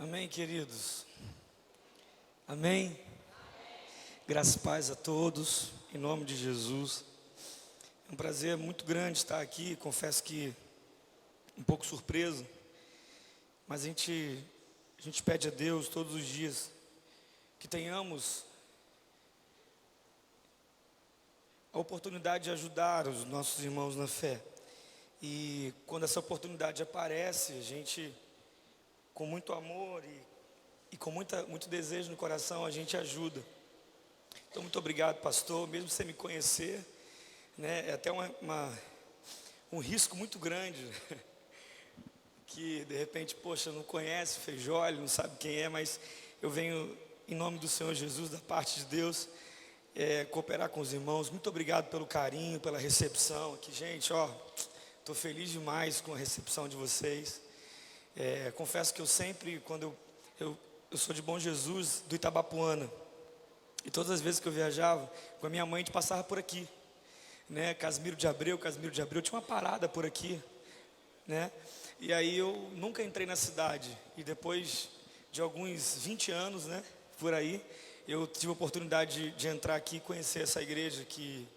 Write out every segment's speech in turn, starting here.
Amém, queridos? Amém? Graças e paz a todos, em nome de Jesus. É um prazer muito grande estar aqui, confesso que um pouco surpreso, mas a gente pede a Deus todos os dias que tenhamos a oportunidade de ajudar os nossos irmãos na fé. E quando essa oportunidade aparece, a gente, com muito amor e com muito desejo no coração, a gente ajuda. Então, muito obrigado, pastor, mesmo sem me conhecer, né? É até um risco muito grande, que de repente, poxa, não conhece Feijoli, não sabe quem é, mas eu venho em nome do Senhor Jesus, da parte de Deus, cooperar com os irmãos. Muito obrigado pelo carinho, pela recepção aqui, gente, estou feliz demais com a recepção de vocês. Confesso que eu sempre, quando eu sou de Bom Jesus, do Itabapuana, e todas as vezes que eu viajava com a minha mãe, a gente passava por aqui, né? Casimiro de Abreu, tinha uma parada por aqui, né? E aí eu nunca entrei na cidade, e depois de alguns 20 anos, né, por aí, eu tive a oportunidade de entrar aqui e conhecer essa igreja que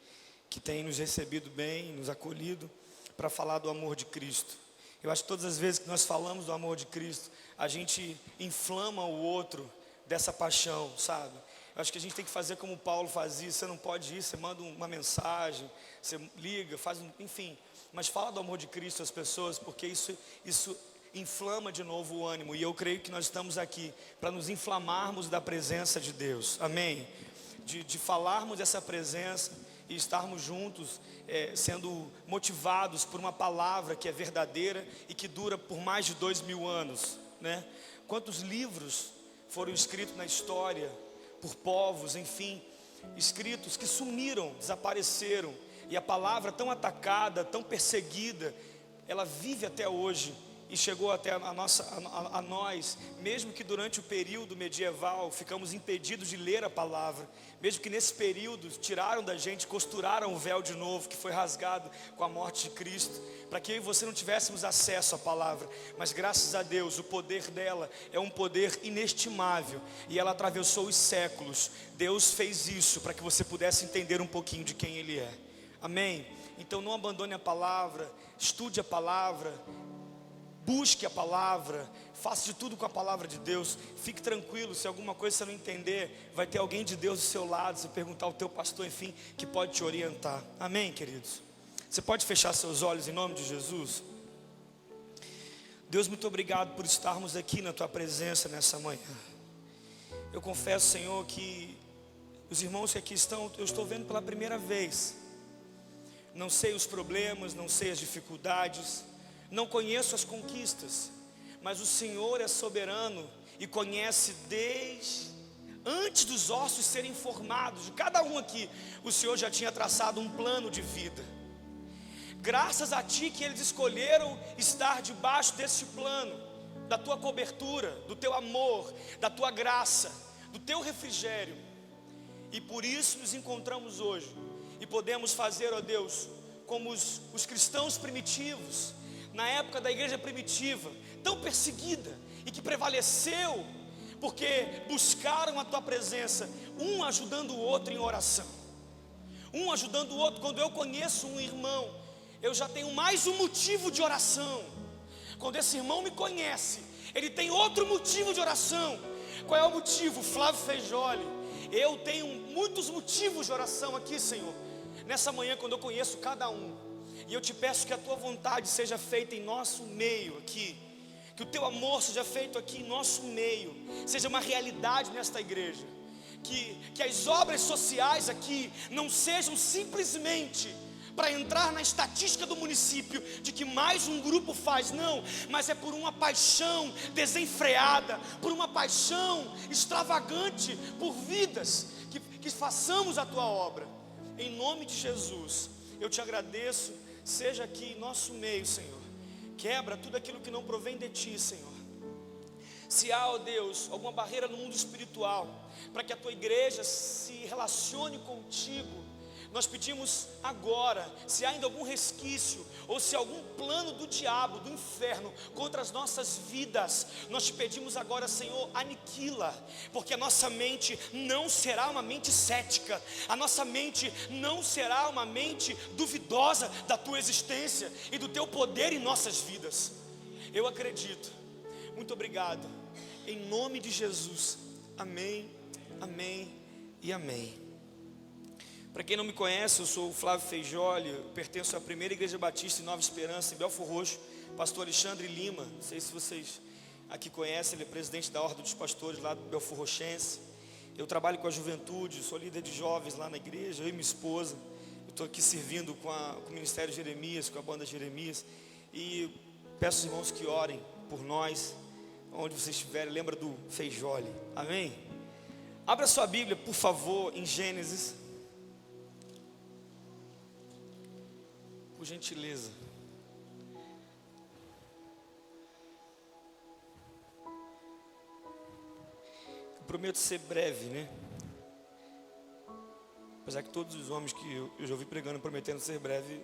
tem nos recebido bem, nos acolhido, para falar do amor de Cristo. Eu acho que todas as vezes que nós falamos do amor de Cristo, a gente inflama o outro dessa paixão, sabe? Eu acho que a gente tem que fazer como Paulo fazia. Você não pode ir, você manda uma mensagem, você liga, enfim. Mas fala do amor de Cristo às pessoas, porque isso inflama de novo o ânimo. E eu creio que nós estamos aqui para nos inflamarmos da presença de Deus, amém? De falarmos dessa presença e estarmos juntos, sendo motivados por uma palavra que é verdadeira e que dura por mais de 2000 anos, né? Quantos livros foram escritos na história por povos, enfim, escritos que sumiram, desapareceram, e a palavra tão atacada, tão perseguida, ela vive até hoje e chegou até a nós, mesmo que durante o período medieval ficamos impedidos de ler a palavra, mesmo que nesse período tiraram da gente, costuraram o véu de novo, que foi rasgado com a morte de Cristo, para que eu e você não tivéssemos acesso à palavra, mas graças a Deus, o poder dela é um poder inestimável, e ela atravessou os séculos. Deus fez isso para que você pudesse entender um pouquinho de quem Ele é, amém? Então não abandone a palavra, estude a palavra, busque a palavra, faça de tudo com a palavra de Deus. Fique tranquilo, se alguma coisa você não entender, vai ter alguém de Deus do seu lado, se perguntar ao teu pastor, enfim, que pode te orientar, amém, queridos? Você pode fechar seus olhos em nome de Jesus? Deus, muito obrigado por estarmos aqui na tua presença nessa manhã. Eu confesso, Senhor, que os irmãos que aqui estão, eu estou vendo pela primeira vez. Não sei os problemas, não sei as dificuldades, não conheço as conquistas, mas o Senhor é soberano e conhece desde antes dos ossos serem formados. De cada um aqui, o Senhor já tinha traçado um plano de vida. Graças a Ti que eles escolheram estar debaixo desse plano, da Tua cobertura, do Teu amor, da Tua graça, do Teu refrigério. E por isso nos encontramos hoje e podemos fazer, ó Deus, como os cristãos primitivos, na época da igreja primitiva, tão perseguida e que prevaleceu, porque buscaram a Tua presença, um ajudando o outro em oração, um ajudando o outro. Quando eu conheço um irmão, eu já tenho mais um motivo de oração. Quando esse irmão me conhece, ele tem outro motivo de oração. Qual é o motivo? Flávio Feijoli. Eu tenho muitos motivos de oração aqui, Senhor, nessa manhã, quando eu conheço cada um. E eu te peço que a Tua vontade seja feita em nosso meio aqui, que o Teu amor seja feito aqui em nosso meio, seja uma realidade nesta igreja, que as obras sociais aqui não sejam simplesmente para entrar na estatística do município de que mais um grupo faz, não, mas é por uma paixão desenfreada, por uma paixão extravagante por vidas, que façamos a Tua obra, em nome de Jesus. Eu te agradeço, seja aqui em nosso meio, Senhor, quebra tudo aquilo que não provém de Ti, Senhor. Se há, ó Deus, alguma barreira no mundo espiritual, para que a Tua igreja se relacione contigo, nós pedimos agora, se há ainda algum resquício, ou se há algum plano do diabo, do inferno, contra as nossas vidas, nós te pedimos agora, Senhor, aniquila, porque a nossa mente não será uma mente cética, a nossa mente não será uma mente duvidosa da tua existência e do teu poder em nossas vidas. Eu acredito. Muito obrigado, em nome de Jesus, amém, amém e amém. Para quem não me conhece, eu sou o Flávio Feijoli, eu pertenço à Primeira Igreja Batista em Nova Esperança, em Belfor Roxo, pastor Alexandre Lima, não sei se vocês aqui conhecem, ele é presidente da Ordem dos Pastores lá do Belfor Roxense. Eu trabalho com a juventude, sou líder de jovens lá na igreja, eu e minha esposa. Eu estou aqui servindo com o Ministério Jeremias, com a banda Jeremias, e peço aos irmãos que orem por nós, onde vocês estiverem. Lembra do Feijoli, amém? Abra sua Bíblia, por favor, em Gênesis, por gentileza. Eu prometo ser breve, né? Apesar que todos os homens que eu já ouvi pregando prometendo ser breve,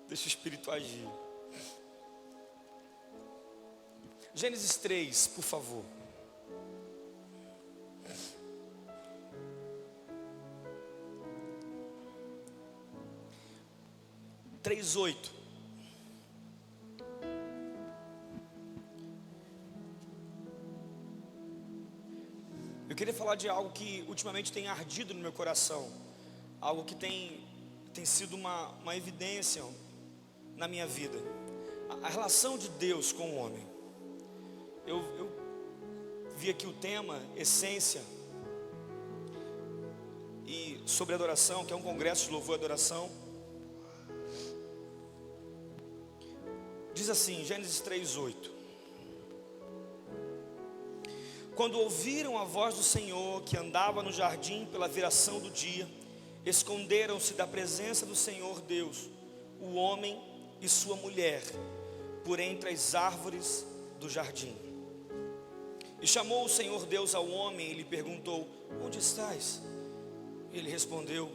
deixa o Espírito agir. Gênesis 3, por favor. Três, 8. Eu queria falar de algo que ultimamente tem ardido no meu coração, algo que tem sido uma evidência na minha vida, a relação de Deus com o homem. Eu vi aqui o tema, essência, e sobre adoração, que é um congresso de louvor e adoração. Diz assim, Gênesis 3:8. Quando ouviram a voz do Senhor que andava no jardim pela viração do dia, esconderam-se da presença do Senhor Deus, o homem e sua mulher, por entre as árvores do jardim. E chamou o Senhor Deus ao homem e lhe perguntou: onde estás? Ele respondeu: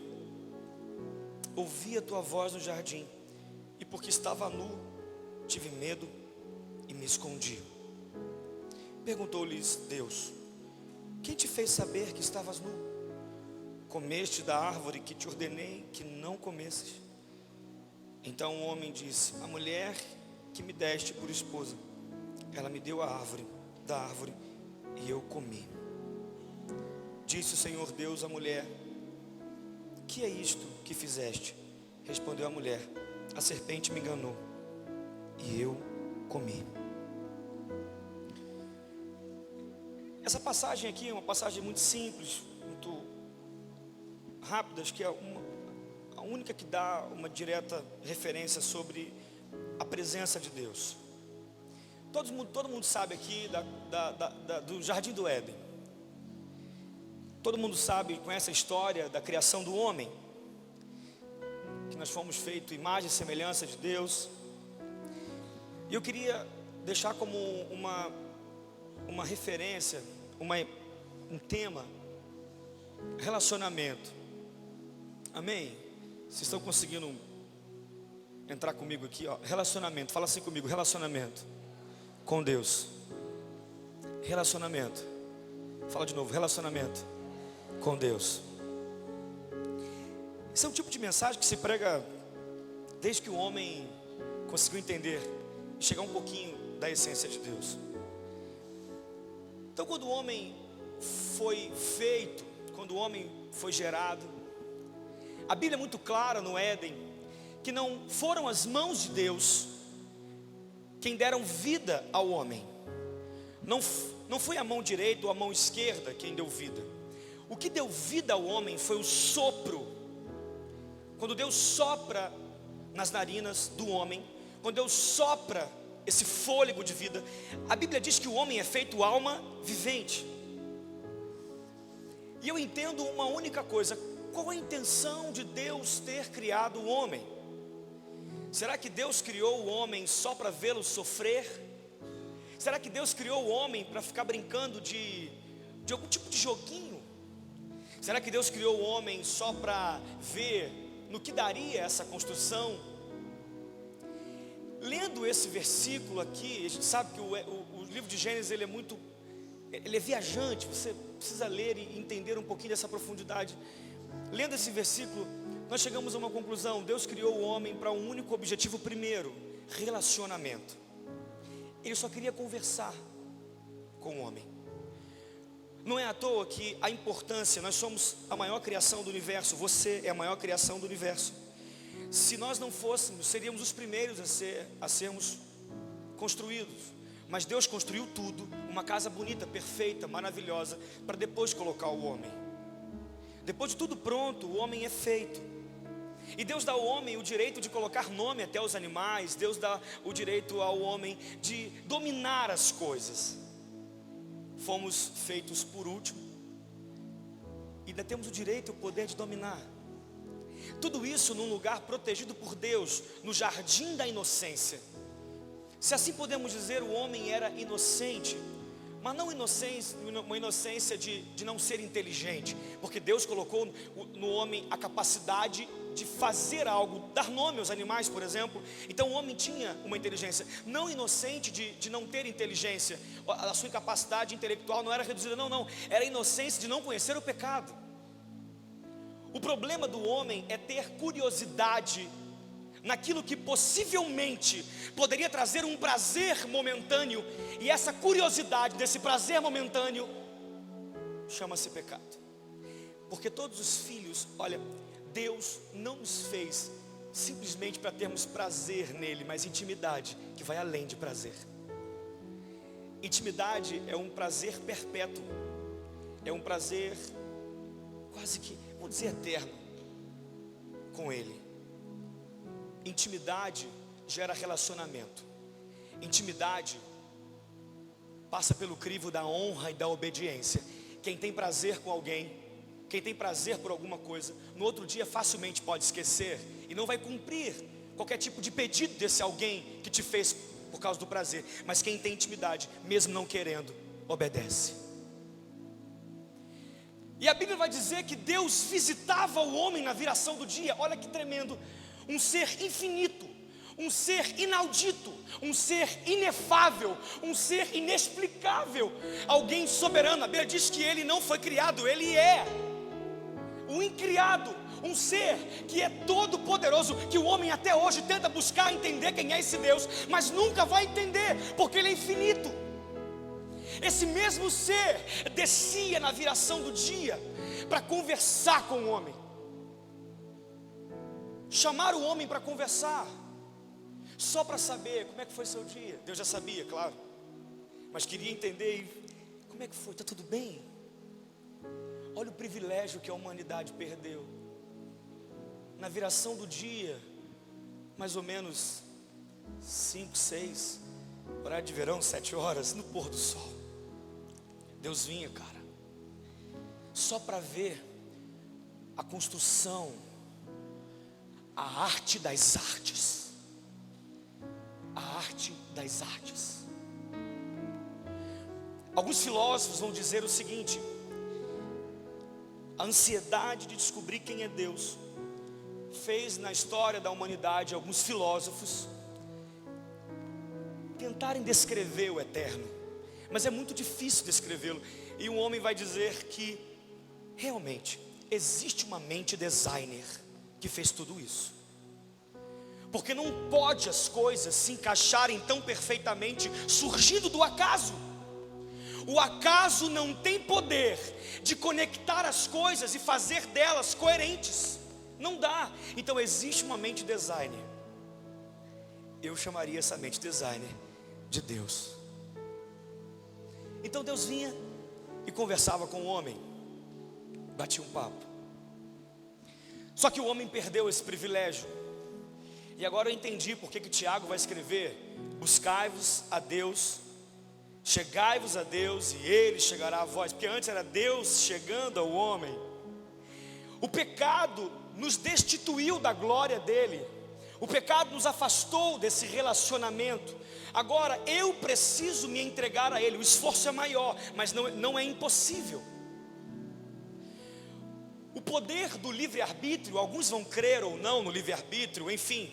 ouvi a tua voz no jardim, e porque estava nu, tive medo e me escondi. Perguntou-lhes Deus: quem te fez saber que estavas nu? Comeste da árvore que te ordenei que não comesses? Então o homem disse: a mulher que me deste por esposa, ela me deu da árvore e eu comi. Disse o Senhor Deus à mulher: que é isto que fizeste? Respondeu a mulher: a serpente me enganou e eu comi. Essa passagem aqui é uma passagem muito simples, muito rápida, acho que é a única que dá uma direta referência sobre a presença de Deus. Todo mundo sabe aqui do Jardim do Éden. Todo mundo sabe, conhece a história da criação do homem, que nós fomos feitos imagem e semelhança de Deus. E eu queria deixar como uma referência, um tema, relacionamento. Amém? Vocês estão conseguindo entrar comigo aqui, ó? Relacionamento, fala assim comigo: relacionamento com Deus. Relacionamento, fala de novo: relacionamento com Deus. Esse é um tipo de mensagem que se prega desde que o homem conseguiu entender e chegar um pouquinho da essência de Deus. Então, quando o homem foi feito, quando o homem foi gerado, a Bíblia é muito clara no Éden, que não foram as mãos de Deus quem deram vida ao homem. Não foi a mão direita ou a mão esquerda quem deu vida. O que deu vida ao homem foi o sopro. Quando Deus sopra nas narinas do homem, quando Deus sopra esse fôlego de vida, a Bíblia diz que o homem é feito alma vivente. E eu entendo uma única coisa: qual a intenção de Deus ter criado o homem? Será que Deus criou o homem só para vê-lo sofrer? Será que Deus criou o homem para ficar brincando de algum tipo de joguinho? Será que Deus criou o homem só para ver no que daria essa construção? Lendo esse versículo aqui, a gente sabe que o livro de Gênesis ele é viajante, você precisa ler e entender um pouquinho dessa profundidade. Lendo esse versículo, nós chegamos a uma conclusão: Deus criou o homem para um único objetivo primeiro, relacionamento. Ele só queria conversar com o homem. Não é à toa que a importância, nós somos a maior criação do universo, você é a maior criação do universo. Se nós não fôssemos, seríamos os primeiros a sermos construídos. Mas Deus construiu tudo, uma casa bonita, perfeita, maravilhosa, para depois colocar o homem. Depois de tudo pronto, o homem é feito. E Deus dá ao homem o direito de colocar nome até aos animais. Deus dá o direito ao homem de dominar as coisas. Fomos feitos por último, e ainda temos o direito e o poder de dominar. Tudo isso num lugar protegido por Deus, no jardim da inocência. Se assim podemos dizer, o homem era inocente, mas não uma inocência de não ser inteligente, porque Deus colocou no homem a capacidade de fazer algo, dar nome aos animais, por exemplo. Então o homem tinha uma inteligência, não inocente de não ter inteligência. A sua incapacidade intelectual não era reduzida, não, era inocência de não conhecer o pecado. O problema do homem é ter curiosidade naquilo que possivelmente poderia trazer um prazer momentâneo, e essa curiosidade desse prazer momentâneo chama-se pecado. Porque todos os filhos, olha, Deus não nos fez simplesmente para termos prazer nele, mas intimidade que vai além de prazer. Intimidade é um prazer perpétuo, é um prazer quase que, vamos dizer, eterno com ele. Intimidade gera relacionamento. Intimidade passa pelo crivo da honra e da obediência. Quem tem prazer com alguém, quem tem prazer por alguma coisa, no outro dia facilmente pode esquecer e não vai cumprir qualquer tipo de pedido desse alguém que te fez por causa do prazer. Mas quem tem intimidade, mesmo não querendo, obedece. E a Bíblia vai dizer que Deus visitava o homem na viração do dia. Olha que tremendo. Um ser infinito, um ser inaudito, um ser inefável, um ser inexplicável, alguém soberano. A Bíblia diz que ele não foi criado, ele é o incriado, um ser que é todo poderoso, que o homem até hoje tenta buscar entender quem é esse Deus, mas nunca vai entender, porque ele é infinito. Esse mesmo ser descia na viração do dia para conversar com o homem, chamar o homem para conversar, só para saber como é que foi seu dia. Deus já sabia, claro, mas queria entender, como é que foi, está tudo bem? Olha o privilégio que a humanidade perdeu. Na viração do dia, mais ou menos 5, 6, horário de verão, 7 horas, no pôr do sol, Deus vinha, cara, só para ver a construção, a arte das artes. A arte das artes. Alguns filósofos vão dizer o seguinte: a ansiedade de descobrir quem é Deus fez na história da humanidade alguns filósofos tentarem descrever o eterno, mas é muito difícil descrevê-lo. E um homem vai dizer que realmente existe uma mente designer que fez tudo isso, porque não pode as coisas se encaixarem tão perfeitamente surgindo do acaso. O acaso não tem poder de conectar as coisas e fazer delas coerentes, não dá. Então existe uma mente designer. Eu chamaria essa mente designer de Deus. Então Deus vinha e conversava com o homem, batia um papo. Só que o homem perdeu esse privilégio. E agora eu entendi porque que Tiago vai escrever: buscai-vos a Deus, chegai-vos a Deus, e Ele chegará a vós. Porque antes era Deus chegando ao homem. O pecado nos destituiu da glória dele. O pecado nos afastou desse relacionamento. Agora eu preciso me entregar a Ele. O esforço é maior, mas não é impossível. poder do livre-arbítrio, alguns vão crer ou não no livre-arbítrio, enfim,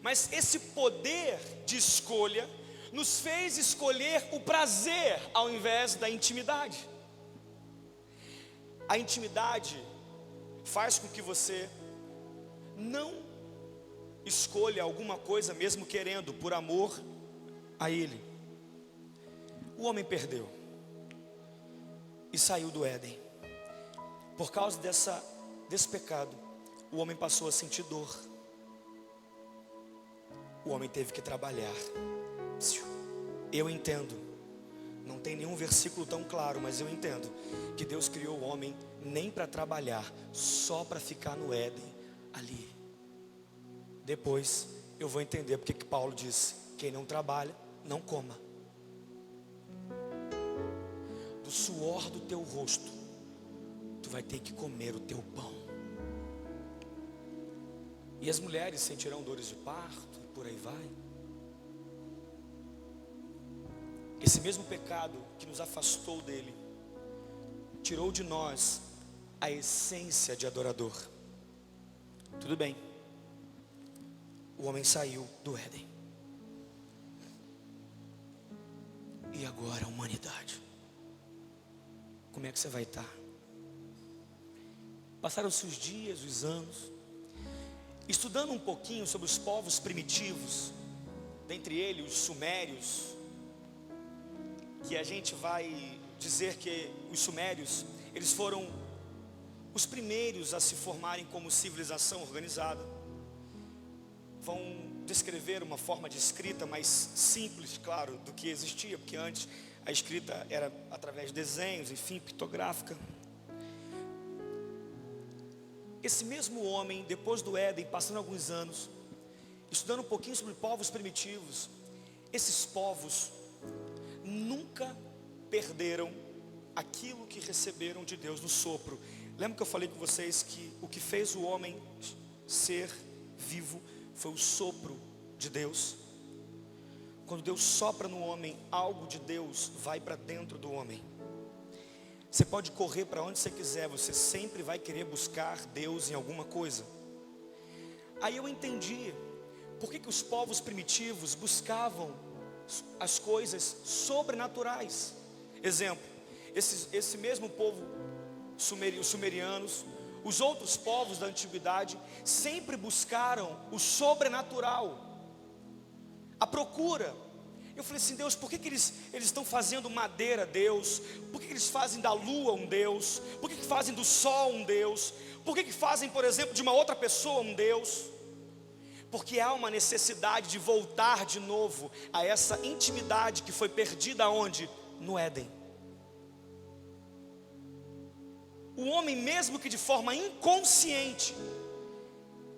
mas esse poder de escolha nos fez escolher o prazer ao invés da intimidade. A intimidade faz com que você não escolha alguma coisa mesmo querendo, por amor a Ele. O homem perdeu e saiu do Éden. Por causa desse pecado, o homem passou a sentir dor. O homem teve que trabalhar. Eu entendo, não tem nenhum versículo tão claro, mas eu entendo que Deus criou o homem nem para trabalhar, só para ficar no Éden ali. Depois eu vou entender porque que Paulo disse: quem não trabalha, não coma. Do suor do teu rosto, tu vai ter que comer o teu pão. E as mulheres sentirão dores de parto, e por aí vai. Esse mesmo pecado que nos afastou dele, tirou de nós a essência de adorador. Tudo bem, o homem saiu do Éden. E agora a humanidade, como é que você vai estar? Passaram-se os dias, os anos, estudando um pouquinho sobre os povos primitivos, dentre eles os sumérios, que a gente vai dizer que os sumérios, eles foram os primeiros a se formarem como civilização organizada. Vão descrever uma forma de escrita mais simples, claro, do que existia, porque antes a escrita era através de desenhos, enfim, pictográfica. Esse mesmo homem, depois do Éden, passando alguns anos, estudando um pouquinho sobre povos primitivos, esses povos nunca perderam aquilo que receberam de Deus no sopro. Lembra que eu falei com vocês que o que fez o homem ser vivo foi o sopro de Deus? Quando Deus sopra no homem, algo de Deus vai para dentro do homem. Você pode correr para onde você quiser, você sempre vai querer buscar Deus em alguma coisa. Aí eu entendi por que os povos primitivos buscavam as coisas sobrenaturais. Exemplo, esse mesmo povo, os sumerianos, os outros povos da antiguidade, sempre buscaram o sobrenatural, a procura. Eu falei assim: Deus, por que eles estão fazendo madeira Deus? Por que eles fazem da lua um Deus? Por que fazem do sol um Deus? Por que fazem, por exemplo, de uma outra pessoa um Deus? Porque há uma necessidade de voltar de novo a essa intimidade que foi perdida onde? No Éden. O homem, mesmo que de forma inconsciente,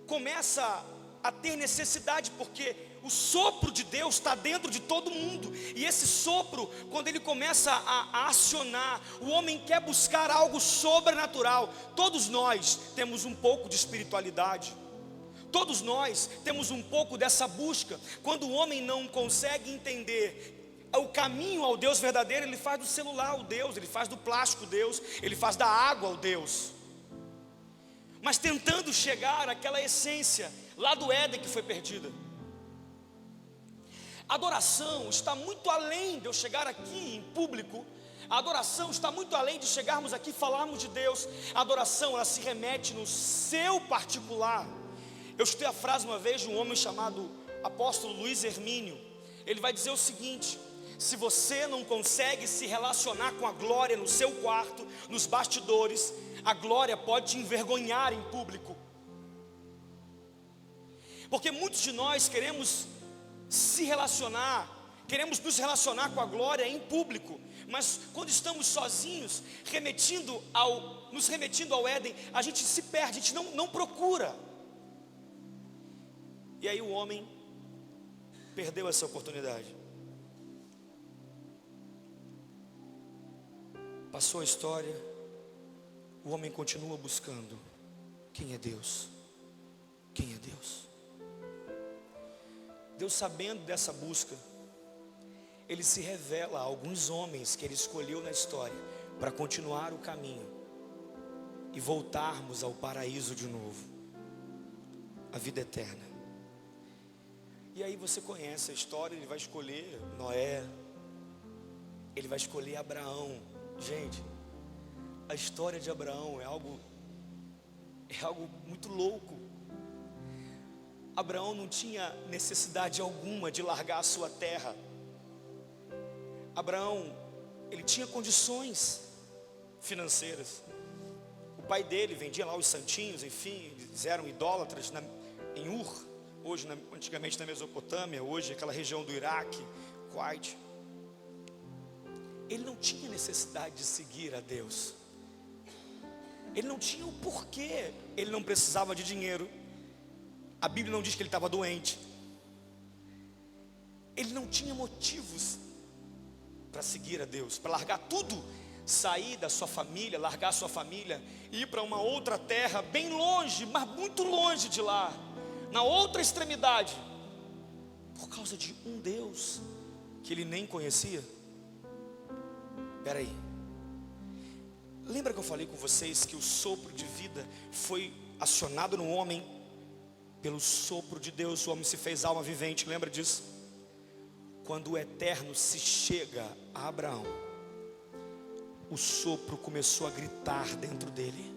começa a ter necessidade, porque o sopro de Deus está dentro de todo mundo. E esse sopro, quando ele começa a acionar, o homem quer buscar algo sobrenatural. Todos nós temos um pouco de espiritualidade. Todos nós temos um pouco dessa busca. Quando o homem não consegue entender o caminho ao Deus verdadeiro, ele faz do celular o Deus, ele faz do plástico o Deus, ele faz da água o Deus. Mas tentando chegar àquela essência lá do Éden que foi perdida. A adoração está muito além de eu chegar aqui em público. A adoração está muito além de chegarmos aqui e falarmos de Deus. A adoração, ela se remete no seu particular. Eu escutei a frase uma vez de um homem chamado apóstolo Luiz Hermínio. Ele vai dizer o seguinte: se você não consegue se relacionar com a glória no seu quarto, nos bastidores, a glória pode te envergonhar em público. Porque muitos de nós queremos se relacionar, queremos nos relacionar com a glória em público, mas quando estamos sozinhos, nos remetendo ao Éden, a gente se perde, a gente não procura. E aí o homem perdeu essa oportunidade. Passou a história, o homem continua buscando quem é Deus. Quem é Deus? Deus, sabendo dessa busca, Ele se revela a alguns homens que Ele escolheu na história para continuar o caminho e voltarmos ao paraíso de novo, a vida eterna. E aí você conhece a história, ele vai escolher Noé, ele vai escolher Abraão. Gente, a história de Abraão é algo muito louco. Abraão não tinha necessidade alguma de largar a sua terra. Abraão, ele tinha condições financeiras. O pai dele vendia lá os santinhos, enfim, eles eram idólatras em Ur, antigamente na Mesopotâmia, hoje aquela região do Iraque, Kuwait. Ele não tinha necessidade de seguir a Deus. Ele não tinha o porquê. Ele não precisava de dinheiro. A Bíblia não diz que ele estava doente. Ele não tinha motivos para seguir a Deus, para largar tudo, sair da sua família, largar a sua família, ir para uma outra terra, bem longe, mas muito longe de lá, na outra extremidade, por causa de um Deus que ele nem conhecia. Espera aí, lembra que eu falei com vocês que o sopro de vida foi acionado no homem pelo sopro de Deus? O homem se fez alma vivente, lembra disso? Quando o Eterno se chega a Abraão, o sopro começou a gritar dentro dele,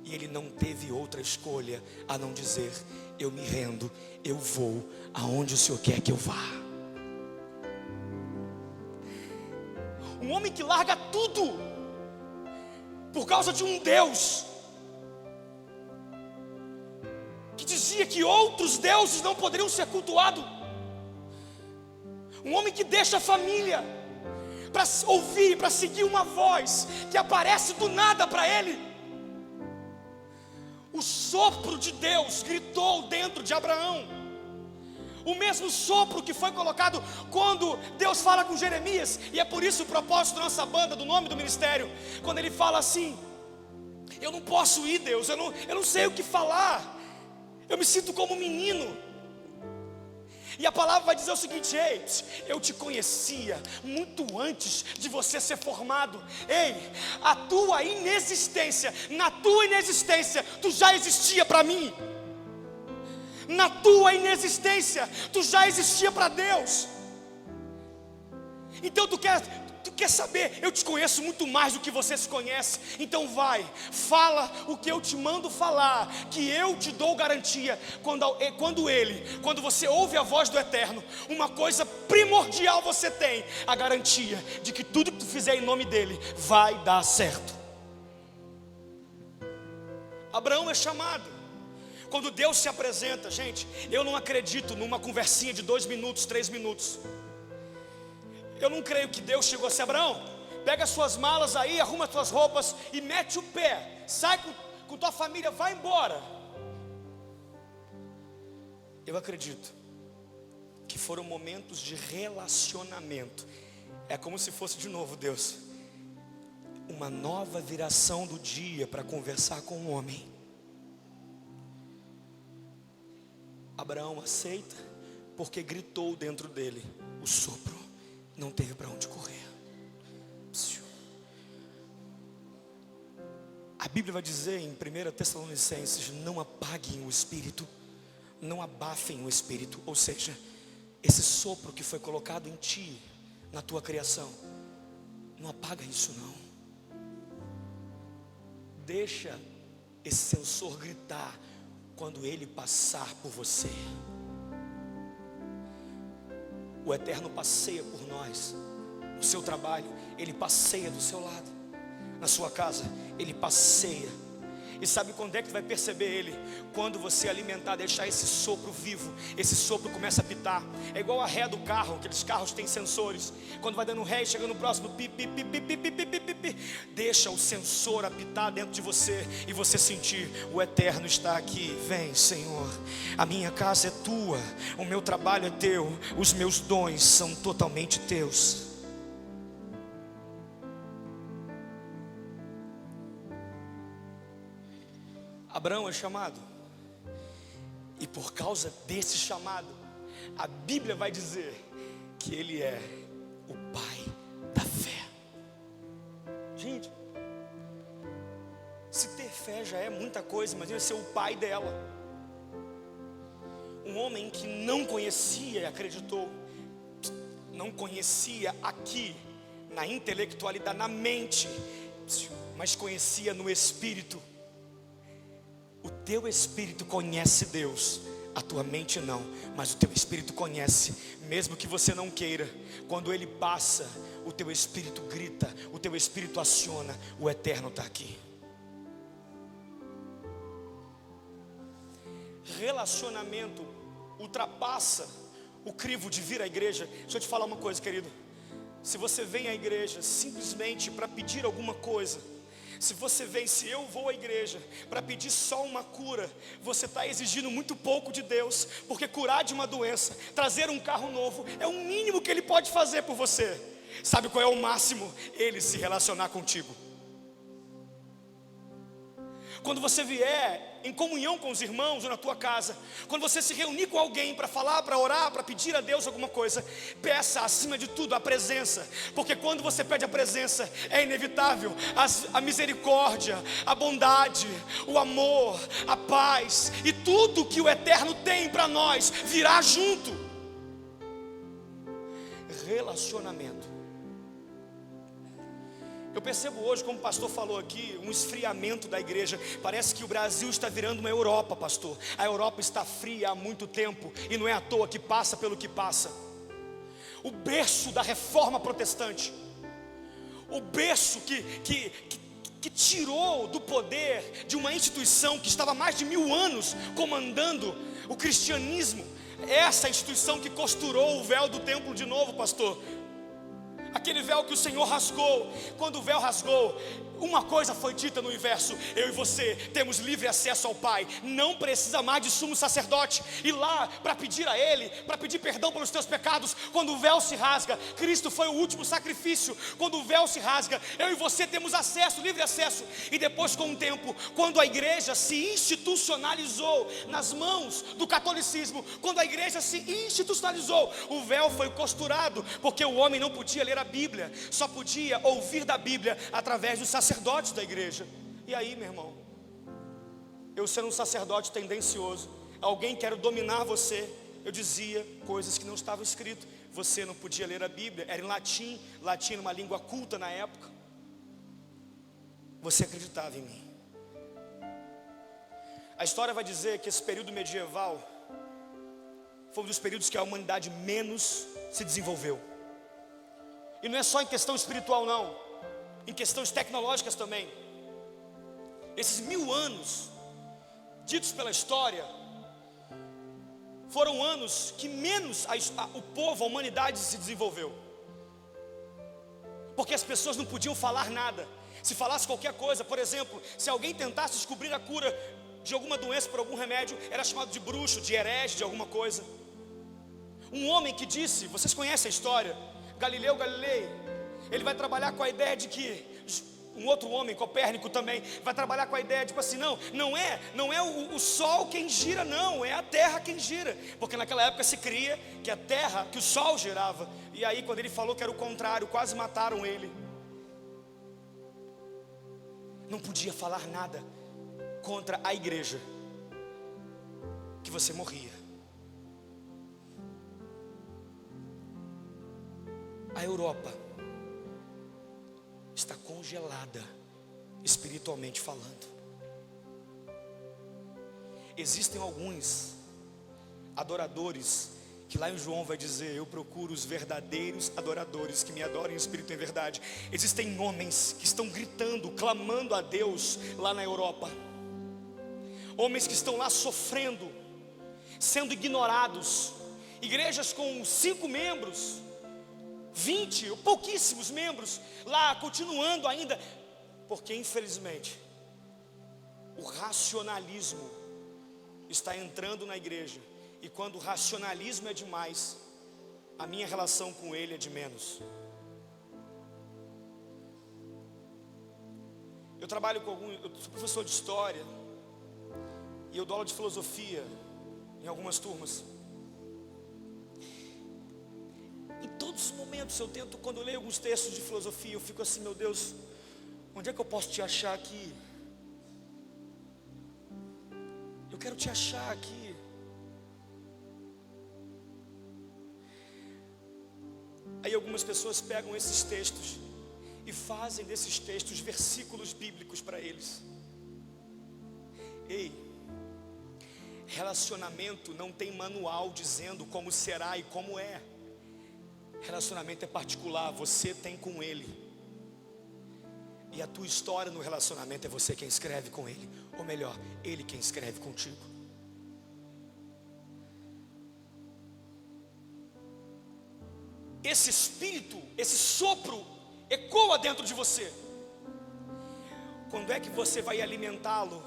e ele não teve outra escolha a não dizer: eu me rendo, eu vou aonde o Senhor quer que eu vá. Um homem que larga tudo por causa de um Deus que dizia que outros deuses não poderiam ser cultuados. Um homem que deixa a família para ouvir, para seguir uma voz que aparece do nada para ele. O sopro de Deus gritou dentro de Abraão. O mesmo sopro que foi colocado quando Deus fala com Jeremias. E é por isso o propósito da nossa banda, do nome do ministério, quando ele fala assim: eu não posso ir, Deus, eu não sei o que falar, eu me sinto como um menino. E a palavra vai dizer o seguinte: ei, eu te conhecia muito antes de você ser formado. Ei, a tua inexistência, na tua inexistência, tu já existia para mim. Na tua inexistência, tu já existia para Deus. Então tu quer saber, eu te conheço muito mais do que você se conhece. Então fala o que eu te mando falar, que eu te dou garantia. Quando você ouve a voz do Eterno, uma coisa primordial você tem: a garantia de que tudo que tu fizer em nome dele vai dar certo. Abraão é chamado. Quando Deus se apresenta, gente, eu não acredito numa conversinha de 2 minutos, 3 minutos. Eu não creio que Deus chegou assim: Abraão, pega suas malas aí, arruma suas roupas e mete o pé, sai com tua família, vai embora. Eu acredito que foram momentos de relacionamento. É como se fosse de novo Deus, uma nova viração do dia para conversar com o homem. Abraão aceita porque gritou dentro dele o sopro. Não teve para onde correr. A Bíblia vai dizer em 1 Tessalonicenses: não apaguem o Espírito, não abafem o Espírito. Ou seja, esse sopro que foi colocado em ti, na tua criação, não apaga isso não. Deixa esse sensor gritar quando ele passar por você. O Eterno passeia por nós. No seu trabalho, ele passeia do seu lado. Na sua casa, ele passeia. E sabe quando é que tu vai perceber ele? Quando você alimentar, deixar esse sopro vivo. Esse sopro começa a pitar. É igual a ré do carro, aqueles carros têm sensores. Quando vai dando ré e chega no próximo, pi, pi, pi, pi, pi, pi, pi, pi, pi. Deixa o sensor apitar dentro de você e você sentir: o Eterno está aqui. Vem, Senhor, a minha casa é tua, o meu trabalho é teu, os meus dons são totalmente teus. Abraão é chamado, e por causa desse chamado, a Bíblia vai dizer que ele é o pai da fé. Gente, se ter fé já é muita coisa, imagina ser o pai dela. Um homem que não conhecia e acreditou, não conhecia aqui, na intelectualidade, na mente, mas conhecia no espírito. O teu espírito conhece Deus, a tua mente não, mas o teu espírito conhece, mesmo que você não queira. Quando Ele passa, o teu espírito grita, o teu espírito aciona, o eterno está aqui. Relacionamento ultrapassa o crivo de vir à igreja. Deixa eu te falar uma coisa, querido. Se você vem à igreja simplesmente para pedir alguma coisa, se eu vou à igreja para pedir só uma cura, você está exigindo muito pouco de Deus, porque curar de uma doença, trazer um carro novo, é o mínimo que Ele pode fazer por você. Sabe qual é o máximo? Ele se relacionar contigo. Quando você vier em comunhão com os irmãos ou na tua casa, quando você se reunir com alguém para falar, para orar, para pedir a Deus alguma coisa, peça acima de tudo a presença, porque quando você pede a presença, é inevitável a misericórdia, a bondade, o amor, a paz e tudo que o eterno tem para nós virá junto. Relacionamento. Eu percebo hoje, como o pastor falou aqui, um esfriamento da igreja. Parece que o Brasil está virando uma Europa, pastor. A Europa está fria há muito tempo, e não é à toa que passa pelo que passa. O berço da reforma protestante, o berço que tirou do poder de uma instituição que estava há mais de 1000 anos comandando o cristianismo. Essa instituição que costurou o véu do templo de novo, pastor. Aquele véu que o Senhor rasgou. Quando o véu rasgou, uma coisa foi dita no universo: eu e você temos livre acesso ao Pai. Não precisa mais de sumo sacerdote ir lá para pedir a Ele, para pedir perdão pelos teus pecados. Quando o véu se rasga, Cristo foi o último sacrifício. Quando o véu se rasga, eu e você temos acesso, livre acesso. E depois, com o tempo, quando a igreja se institucionalizou nas mãos do catolicismo, quando a igreja se institucionalizou, o véu foi costurado, porque o homem não podia ler a Bíblia, só podia ouvir da Bíblia através dos sacerdotes da igreja. E aí, meu irmão, eu sendo um sacerdote tendencioso, alguém quer dominar você, eu dizia coisas que não estavam escritas. Você não podia ler a Bíblia, era em latim, latim era uma língua culta na época. Você acreditava em mim. A história vai dizer que esse período medieval foi um dos períodos que a humanidade menos se desenvolveu. E não é só em questão espiritual não, em questões tecnológicas também. Esses 1000 anos ditos pela história foram anos que menos o povo, a humanidade se desenvolveu, porque as pessoas não podiam falar nada. Se falasse qualquer coisa, por exemplo, se alguém tentasse descobrir a cura de alguma doença por algum remédio, era chamado de bruxo, de herege, de alguma coisa. Um homem que disse, vocês conhecem a história, Galileu Galilei, ele vai trabalhar com a ideia de que, um outro homem, Copérnico também, vai trabalhar com a ideia, tipo assim, não é o sol quem gira, não, é a terra quem gira, porque naquela época se cria que a terra, que o sol girava, e aí quando ele falou que era o contrário, quase mataram ele. Não podia falar nada contra a igreja, que você morria. A Europa está congelada, espiritualmente falando. Existem alguns adoradores, que lá em João vai dizer, eu procuro os verdadeiros adoradores, que me adorem em espírito e em verdade. Existem homens que estão gritando, clamando a Deus lá na Europa. Homens que estão lá sofrendo, sendo ignorados. Igrejas com 5 membros, 20 ou pouquíssimos membros lá continuando ainda, porque infelizmente o racionalismo está entrando na igreja, e quando o racionalismo é demais, a minha relação com ele é de menos. Eu trabalho com eu sou professor de história e eu dou aula de filosofia em algumas turmas. Em todos os momentos eu tento, quando eu leio alguns textos de filosofia, eu fico assim, meu Deus, onde é que eu posso te achar aqui? Eu quero te achar aqui. Aí algumas pessoas pegam esses textos e fazem desses textos versículos bíblicos para eles. Ei, relacionamento não tem manual dizendo como será e como é. Relacionamento é particular, você tem com ele. E a tua história no relacionamento é você quem escreve com ele. Ou melhor, ele quem escreve contigo. Esse espírito, esse sopro ecoa dentro de você. Quando é que você vai alimentá-lo?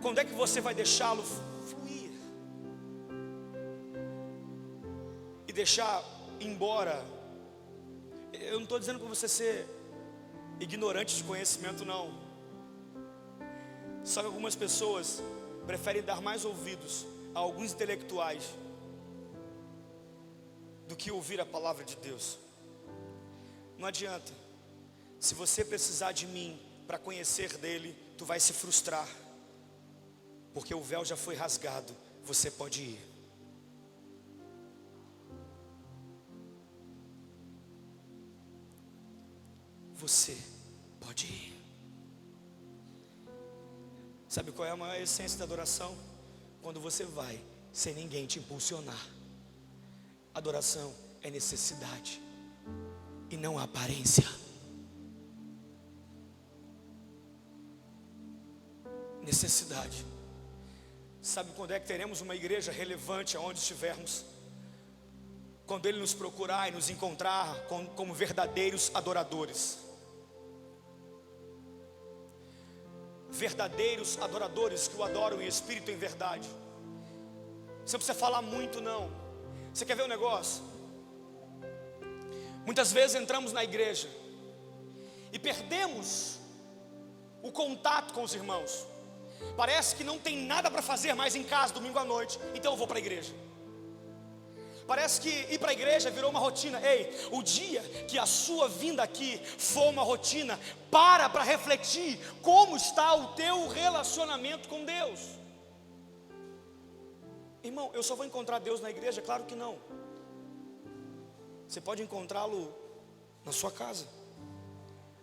Quando é que você vai deixá-lo fluir? E deixar embora. Eu não estou dizendo para você ser ignorante de conhecimento, não. Só que algumas pessoas preferem dar mais ouvidos a alguns intelectuais do que ouvir a palavra de Deus. Não adianta. Se você precisar de mim para conhecer dele, tu vai se frustrar, porque o véu já foi rasgado. Você pode ir. Você pode ir. Sabe qual é a maior essência da adoração? Quando você vai sem ninguém te impulsionar. Adoração é necessidade e não aparência. Necessidade. Sabe quando é que teremos uma igreja relevante aonde estivermos? Quando Ele nos procurar e nos encontrar como verdadeiros adoradores. Verdadeiros adoradores que o adoram em espírito e em verdade. Você não precisa falar muito, não. Você quer ver um negócio? Muitas vezes entramos na igreja e perdemos o contato com os irmãos. Parece que não tem nada para fazer mais em casa domingo à noite, então eu vou para a igreja. Parece que ir para a igreja virou uma rotina. Ei, o dia que a sua vinda aqui for uma rotina, para refletir como está o teu relacionamento com Deus. Irmão, eu só vou encontrar Deus na igreja? Claro que não. Você pode encontrá-lo na sua casa.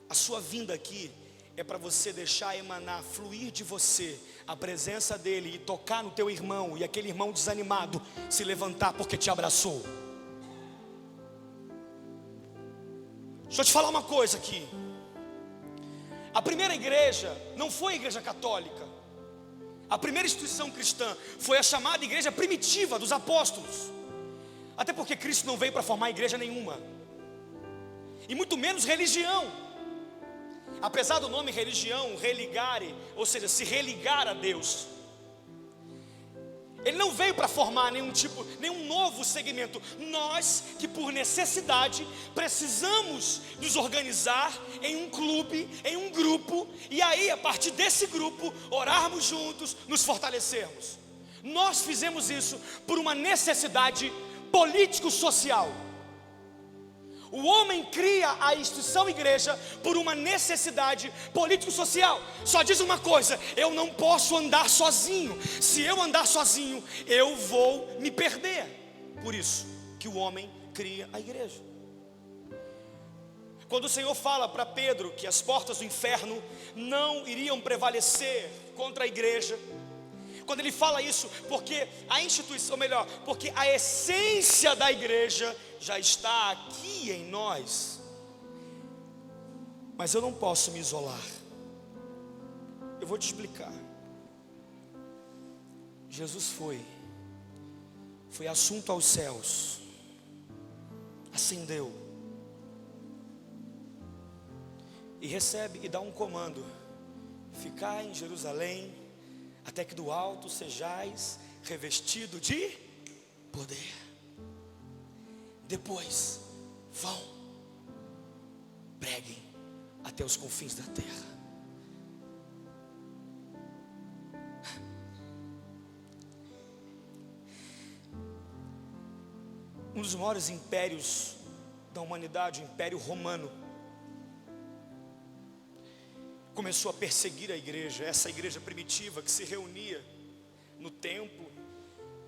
A sua vinda aqui é para você deixar emanar, fluir de você a presença dele e tocar no teu irmão, e aquele irmão desanimado se levantar porque te abraçou. Deixa eu te falar uma coisa aqui. A primeira igreja não foi a igreja católica. A primeira instituição cristã foi a chamada igreja primitiva dos apóstolos. Até porque Cristo não veio para formar igreja nenhuma, e muito menos religião. Apesar do nome religião, religare, ou seja, se religar a Deus, Ele não veio para formar nenhum novo segmento. Nós que por necessidade precisamos nos organizar em um clube, em um grupo, e aí a partir desse grupo orarmos juntos, nos fortalecermos. Nós fizemos isso por uma necessidade político-social. O homem cria a instituição igreja por uma necessidade político-social. Só diz uma coisa: eu não posso andar sozinho. Se eu andar sozinho, eu vou me perder. Por isso que o homem cria a igreja. Quando o Senhor fala para Pedro que as portas do inferno não iriam prevalecer contra a igreja, quando ele fala isso, porque a instituição, ou melhor, porque a essência da igreja já está aqui em nós. Mas eu não posso me isolar. Eu vou te explicar. Jesus foi assunto aos céus, ascendeu e recebe e dá um comando: ficai em Jerusalém até que do alto sejais revestido de poder. Depois vão, preguem até os confins da terra. Um dos maiores impérios da humanidade, o Império Romano, começou a perseguir a igreja, essa igreja primitiva que se reunia no templo.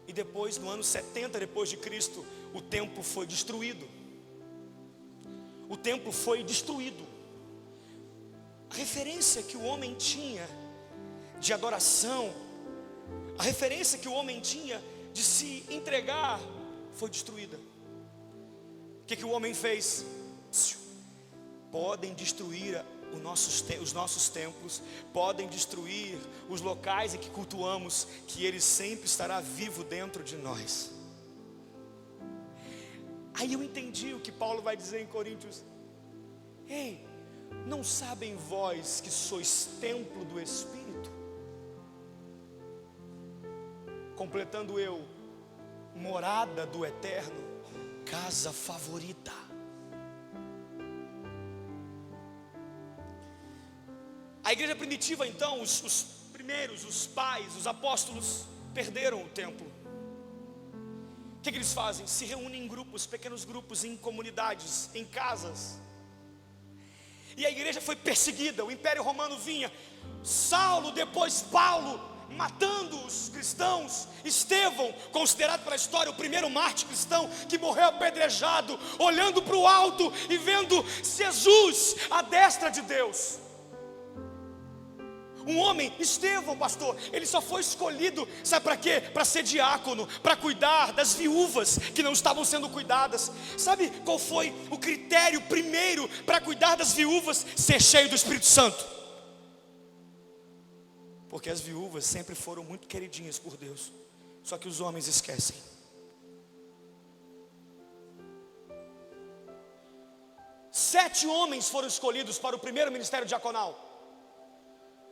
E depois, no ano 70 depois de Cristo, o templo foi destruído. O templo foi destruído. A referência que o homem tinha de adoração, a referência que o homem tinha de se entregar, foi destruída. O que o homem fez? Podem destruir os nossos templos, podem destruir os locais em que cultuamos, que Ele sempre estará vivo dentro de nós. Aí eu entendi o que Paulo vai dizer em Coríntios: ei, não sabem vós que sois templo do Espírito? Completando eu, morada do Eterno, casa favorita. A igreja primitiva, então, os primeiros, os pais, os apóstolos, perderam o templo. O que eles fazem? Se reúnem em grupos, pequenos grupos, em comunidades, em casas. E a igreja foi perseguida, o Império Romano vinha, Saulo, depois Paulo, matando os cristãos. Estevão, considerado pela história o primeiro mártir cristão, que morreu apedrejado, olhando para o alto e vendo Jesus à destra de Deus. Um homem, Estevão, pastor, ele só foi escolhido, sabe para quê? Para ser diácono, para cuidar das viúvas que não estavam sendo cuidadas. Sabe qual foi o critério primeiro para cuidar das viúvas? Ser cheio do Espírito Santo. Porque as viúvas sempre foram muito queridinhas por Deus, só que os homens esquecem. Sete homens foram escolhidos para o primeiro ministério diaconal.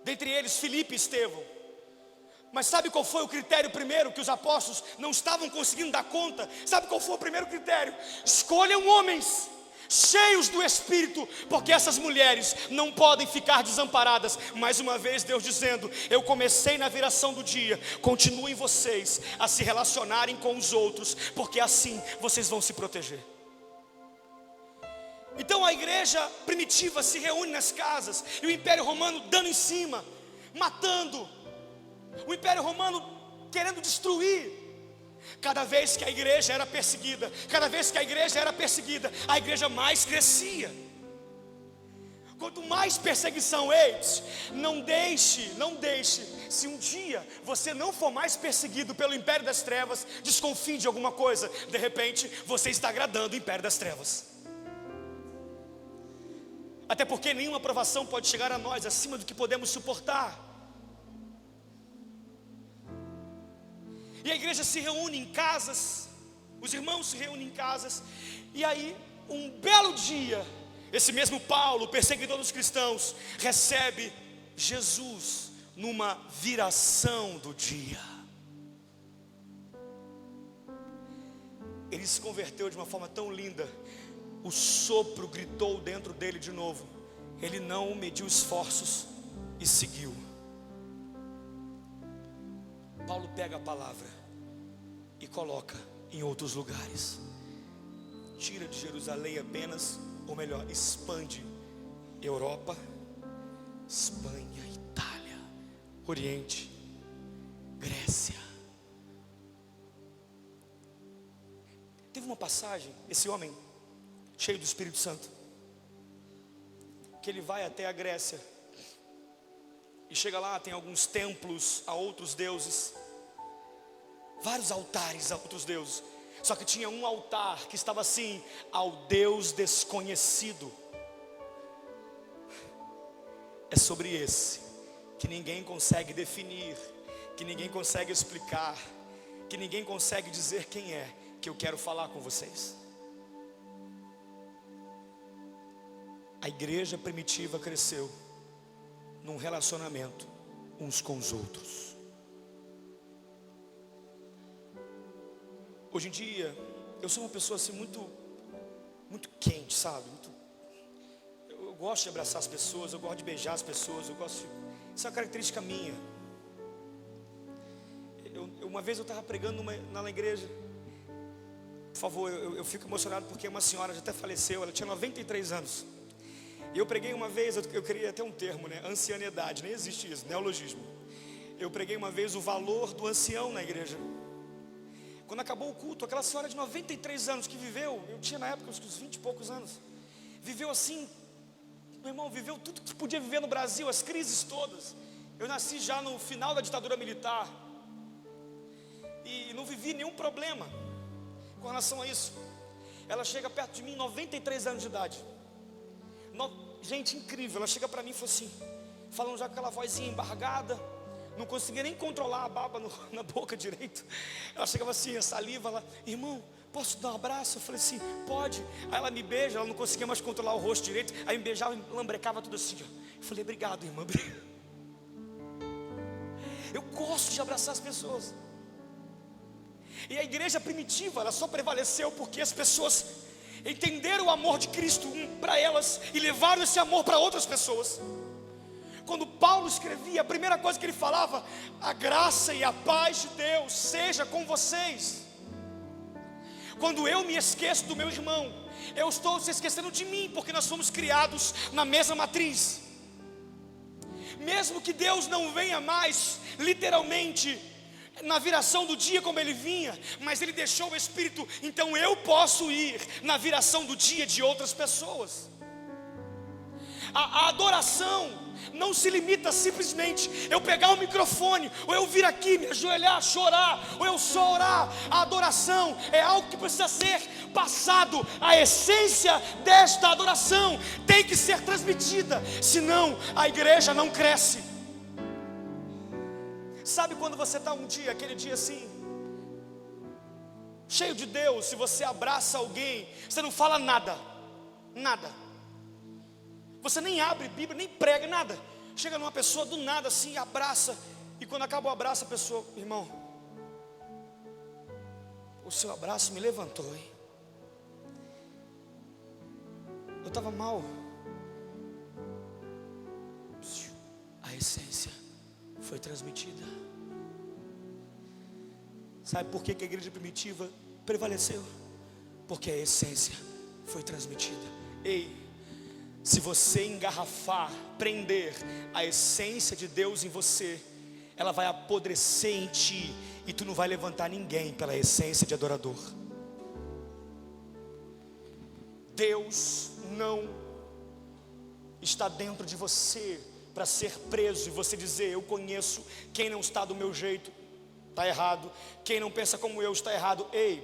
Dentre eles Filipe e Estevão. Mas sabe qual foi o critério primeiro que os apóstolos não estavam conseguindo dar conta? Sabe qual foi o primeiro critério? Escolham homens cheios do Espírito, porque essas mulheres não podem ficar desamparadas. Mais uma vez Deus dizendo: eu comecei na viração do dia, continuem vocês a se relacionarem com os outros, porque assim vocês vão se proteger. Então a igreja primitiva se reúne nas casas, e o Império Romano dando em cima, matando, o Império Romano querendo destruir. Cada vez que a igreja era perseguida, a igreja mais crescia. Quanto mais perseguição, não deixe, se um dia você não for mais perseguido pelo Império das Trevas, desconfie de alguma coisa, de repente você está agradando o Império das Trevas. Até porque nenhuma provação pode chegar a nós acima do que podemos suportar. E a igreja se reúne em casas, os irmãos se reúnem em casas. E aí, um belo dia, esse mesmo Paulo, perseguidor dos cristãos, recebe Jesus numa viração do dia. Ele se converteu de uma forma tão linda. O sopro gritou dentro dele de novo. Ele não mediu esforços e seguiu. Paulo pega a palavra e coloca em outros lugares. Tira de Jerusalém apenas, ou melhor, expande Europa, Espanha, Itália, Oriente, Grécia. Teve uma passagem, esse homem cheio do Espírito Santo, que ele vai até a Grécia, e chega lá, tem alguns templos a outros deuses, vários altares a outros deuses, só que tinha um altar que estava assim: ao Deus desconhecido. É sobre esse que ninguém consegue definir, que ninguém consegue explicar, que ninguém consegue dizer quem é, que eu quero falar com vocês. A igreja primitiva cresceu num relacionamento uns com os outros. Hoje em dia, eu sou uma pessoa assim muito quente, sabe? Eu gosto de abraçar as pessoas, eu gosto de beijar as pessoas, isso é uma característica minha. Uma vez eu estava pregando na igreja. Por favor, eu fico emocionado porque uma senhora já até faleceu, ela tinha 93 anos. E eu preguei uma vez, eu queria até um termo, né? Ancianidade, nem existe isso, neologismo. Eu preguei uma vez o valor do ancião na igreja. Quando acabou o culto, aquela senhora de 93 anos que viveu, eu tinha na época uns 20 e poucos anos, viveu assim, meu irmão, viveu tudo que podia viver no Brasil, as crises todas. Eu nasci já no final da ditadura militar e não vivi nenhum problema com relação a isso. Ela chega perto de mim, 93 anos de idade. Gente, incrível. Ela chega para mim e fala assim, falando já com aquela vozinha embargada, não conseguia nem controlar a baba na boca direito. Ela chegava assim, a saliva, ela, irmão, posso te dar um abraço? Eu falei assim, pode. Aí ela me beija, ela não conseguia mais controlar o rosto direito, aí me beijava e lambrecava tudo assim, ó. Eu falei, obrigado, irmã. Eu gosto de abraçar as pessoas. E a igreja primitiva, ela só prevaleceu porque as pessoas entenderam o amor de Cristo para elas e levaram esse amor para outras pessoas. Quando Paulo escrevia, a primeira coisa que ele falava, a graça e a paz de Deus seja com vocês. Quando eu me esqueço do meu irmão, eu estou se esquecendo de mim, porque nós fomos criados na mesma matriz. Mesmo que Deus não venha mais, literalmente, na viração do dia como Ele vinha, mas Ele deixou o Espírito, então eu posso ir na viração do dia de outras pessoas. A adoração não se limita simplesmente eu pegar o microfone, ou eu vir aqui, me ajoelhar, chorar, ou eu só orar. A adoração é algo que precisa ser passado. A essência desta adoração tem que ser transmitida, senão a igreja não cresce. Sabe quando você está um dia, aquele dia assim, cheio de Deus, se você abraça alguém, você não fala nada, nada. Você nem abre Bíblia, nem prega, nada. Chega numa pessoa do nada assim, abraça. E quando acaba o abraço, a pessoa, irmão, o seu abraço me levantou, hein? Eu estava mal. A essência foi transmitida. Sabe por que a igreja primitiva prevaleceu? Porque a essência foi transmitida. Ei, se você engarrafar, prender a essência de Deus em você, ela vai apodrecer em ti, e tu não vai levantar ninguém pela essência de adorador. Deus não está dentro de você para ser preso e você dizer, eu conheço, quem não está do meu jeito está errado, quem não pensa como eu está errado. Ei,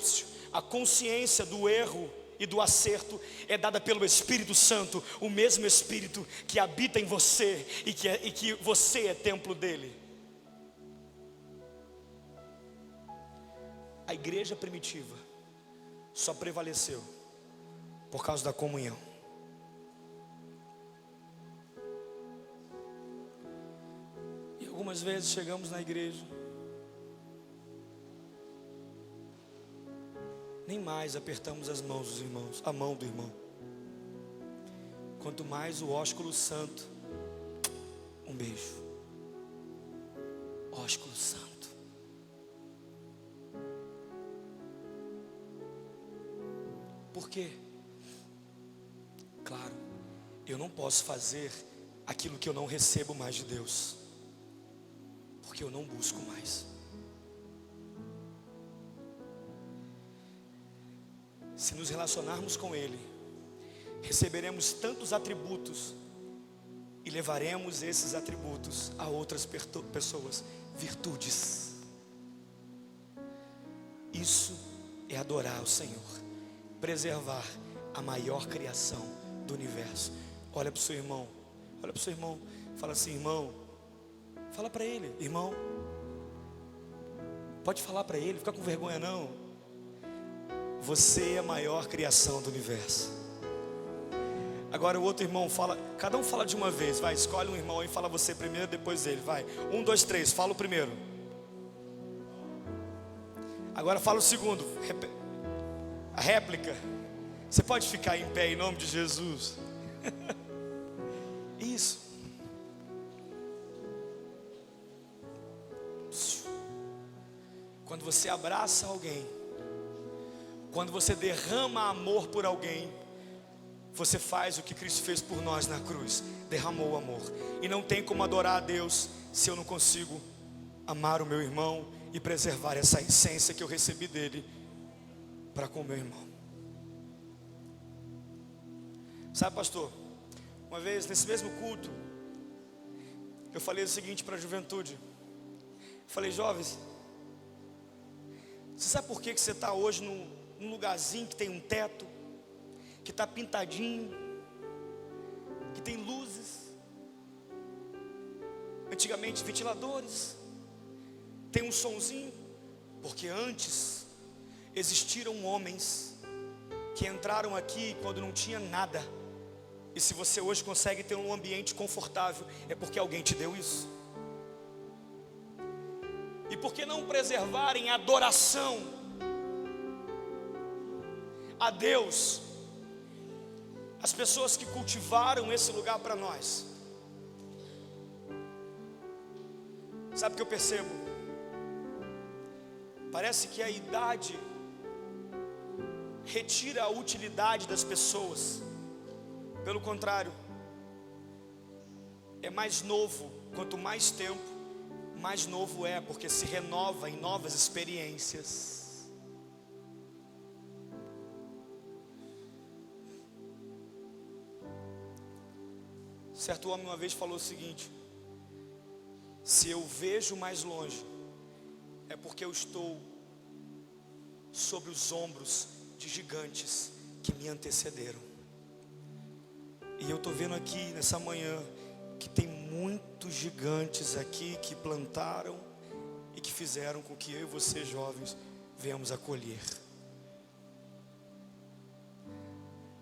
a consciência do erro e do acerto é dada pelo Espírito Santo, o mesmo Espírito que habita em você e que você é templo dele. A igreja primitiva só prevaleceu por causa da comunhão. E algumas vezes chegamos na igreja, nem mais apertamos as mãos dos irmãos, a mão do irmão. Quanto mais o ósculo santo, um beijo. Ósculo santo. Por quê? Claro, eu não posso fazer aquilo que eu não recebo mais de Deus, porque eu não busco mais. Se nos relacionarmos com Ele, receberemos tantos atributos e levaremos esses atributos a outras pessoas, virtudes. Isso é adorar o Senhor, preservar a maior criação do universo. Olha para o seu irmão, fala assim, irmão, fala para ele, irmão, pode falar para ele, fica com vergonha não. Você é a maior criação do universo. Agora o outro irmão fala, cada um fala de uma vez, vai, escolhe um irmão e fala você primeiro, depois ele, vai, 1, 2, 3, fala o primeiro. Agora fala o segundo, a réplica. Você pode ficar em pé em nome de Jesus. Isso. Quando você abraça alguém, quando você derrama amor por alguém, você faz o que Cristo fez por nós na cruz, derramou o amor. E não tem como adorar a Deus se eu não consigo amar o meu irmão e preservar essa essência que eu recebi dele para com o meu irmão. Sabe, pastor, uma vez nesse mesmo culto, eu falei o seguinte para a juventude. Eu falei: jovens, você sabe por que você está hoje num lugarzinho que tem um teto, que está pintadinho, que tem luzes, antigamente ventiladores, tem um sonzinho? Porque antes existiram homens que entraram aqui quando não tinha nada. E se você hoje consegue ter um ambiente confortável, é porque alguém te deu isso. E por que não preservarem a adoração a Deus, as pessoas que cultivaram esse lugar para nós? Sabe o que eu percebo? Parece que a idade retira a utilidade das pessoas. Pelo contrário, é mais novo. Quanto mais tempo, mais novo é, porque se renova em novas experiências. Certo homem uma vez falou o seguinte: se eu vejo mais longe, é porque eu estou sobre os ombros de gigantes que me antecederam. E eu estou vendo aqui nessa manhã que tem muitos gigantes aqui que plantaram e que fizeram com que eu e você, jovens, venhamos a colher.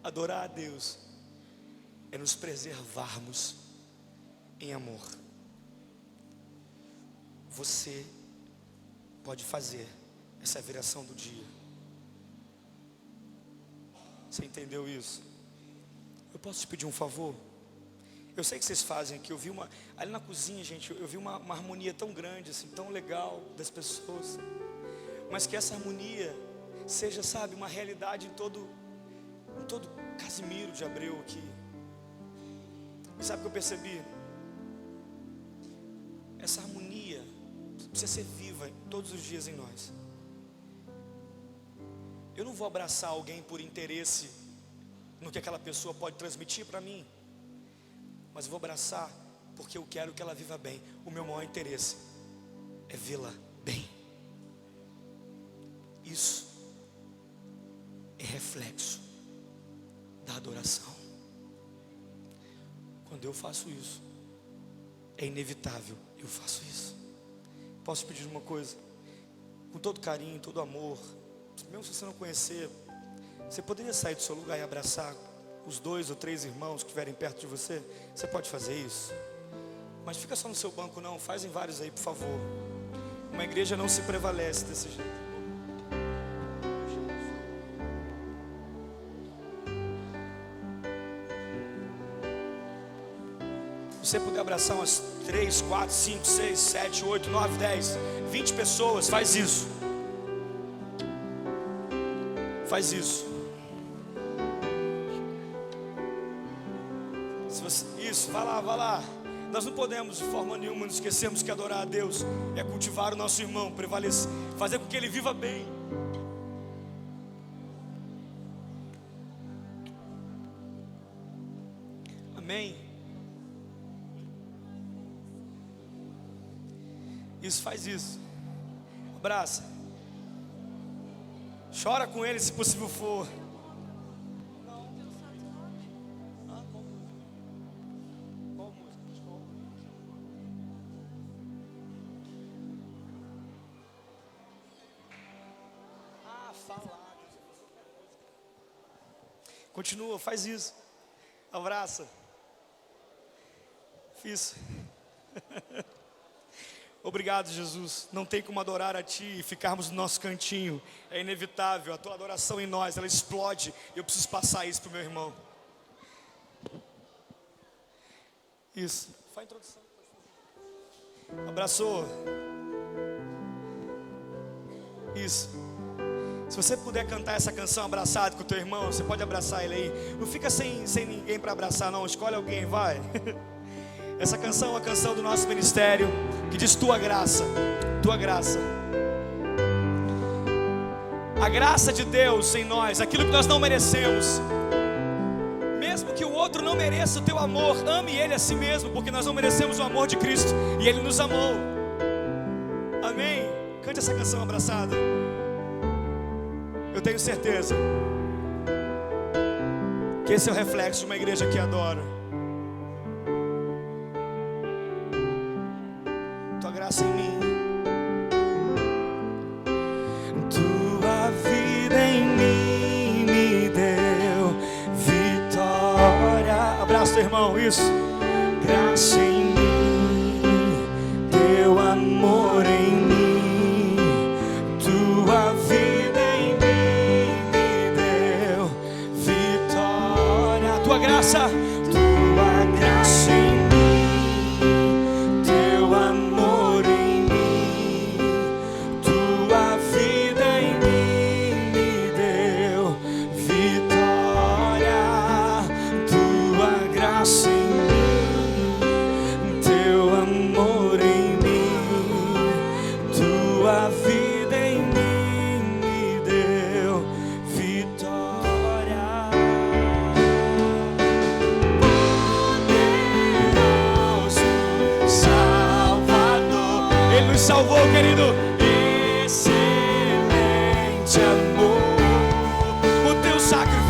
Adorar a Deus é nos preservarmos em amor. Você pode fazer essa viração do dia. Você entendeu isso? Eu posso te pedir um favor? Eu sei que vocês fazem aqui. Eu vi ali na cozinha, gente, eu vi uma harmonia tão grande, assim, tão legal das pessoas. Mas que essa harmonia seja, sabe, uma realidade em todo Casimiro de Abreu aqui. E sabe o que eu percebi? Essa harmonia precisa ser viva todos os dias em nós. Eu não vou abraçar alguém por interesse no que aquela pessoa pode transmitir para mim, mas eu vou abraçar porque eu quero que ela viva bem. O meu maior interesse é vê-la bem. Isso é reflexo da adoração. Quando eu faço isso, é inevitável, eu faço isso. Posso pedir uma coisa? Com todo carinho, todo amor, mesmo se você não conhecer, você poderia sair do seu lugar e abraçar os 2 ou 3 irmãos que estiverem perto de você? Você pode fazer isso. Mas fica só no seu banco não, fazem vários aí, por favor. Uma igreja não se prevalece desse jeito. Se você puder abraçar umas 3, 4, 5, 6, 7, 8, 9, 10, 20 pessoas, faz isso. Faz isso. Isso, vai lá. Nós não podemos de forma nenhuma nos esquecermos que adorar a Deus é cultivar o nosso irmão, prevalecer, fazer com que ele viva bem. Amém? Isso, faz isso. Abraça. Chora com ele se possível for. Continua, faz isso. Abraça. Isso. Obrigado, Jesus. Não tem como adorar a Ti e ficarmos no nosso cantinho. É inevitável. A Tua adoração em nós, ela explode. Eu preciso passar isso para o meu irmão. Isso. Faz a introdução. Abraçou. Isso. Se você puder cantar essa canção abraçado com o teu irmão, você pode abraçar ele aí. Não fica sem ninguém para abraçar não. Escolhe alguém, vai. Essa canção é uma canção do nosso ministério que diz: tua graça, tua graça. A graça de Deus em nós, aquilo que nós não merecemos. Mesmo que o outro não mereça o teu amor, ame ele a si mesmo, porque nós não merecemos o amor de Cristo e Ele nos amou. Amém? Cante essa canção abraçada. Eu tenho certeza que esse é o reflexo de uma igreja que adora. Tua graça em mim, tua vida em mim me deu vitória. Abraça teu irmão, isso. Graça em mim, teu amor em mim, tua vida em mim me deu vitória. Tua graça em mim, teu amor em mim, tua vida em mim me deu vitória. Tua graça em mim, teu amor em mim, tua vida em mim me deu vitória. Poderoso Salvador, Ele nos salvou, querido. Excelente amor, o teu sacrifício